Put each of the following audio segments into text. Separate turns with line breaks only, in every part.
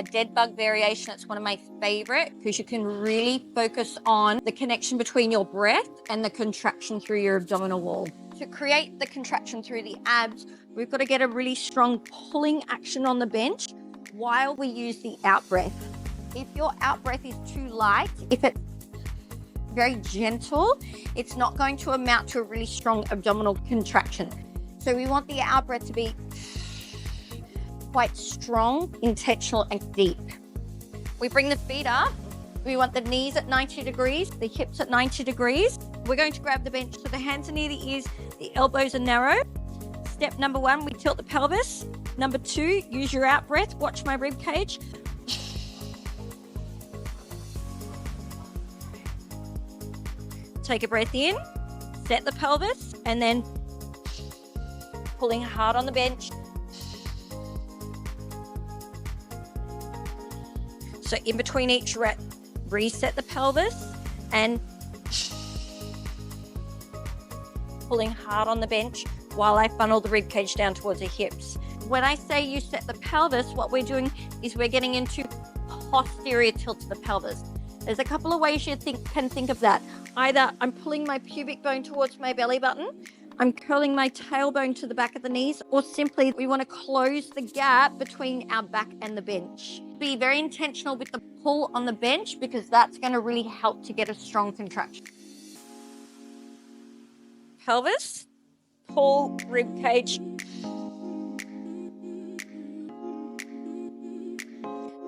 a dead bug variation. It's one of my favorite because you can really focus on the connection between your breath and the contraction through your abdominal wall. To create the contraction through the abs, we've got to get a really strong pulling action on the bench while we use the out breath. If your out breath is too light, if it's very gentle, it's not going to amount to a really strong abdominal contraction. So we want the out breath to be quite strong, intentional, and deep. We bring the feet up. We want the knees at 90 degrees, the hips at 90 degrees. We're going to grab the bench so the hands are near the ears, the elbows are narrow. Step number 1, we tilt the pelvis. Number 2, use your out breath. Watch my rib cage. Take a breath in, set the pelvis, and then pulling hard on the bench. So in between each rep, reset the pelvis and pulling hard on the bench while I funnel the rib cage down towards the hips. When I say you set the pelvis, what we're doing is we're getting into posterior tilt to the pelvis. There's a couple of ways you can think of that. Either I'm pulling my pubic bone towards my belly button, I'm curling my tailbone to the back of the knees, or simply we want to close the gap between our back and the bench. Be very intentional with the pull on the bench because that's going to really help to get a strong contraction. Pelvis, pull, rib cage.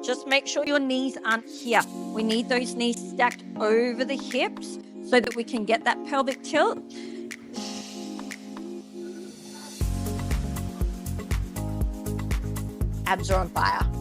Just make sure your knees aren't here. We need those knees stacked over the hips so that we can get that pelvic tilt. Abs are on fire.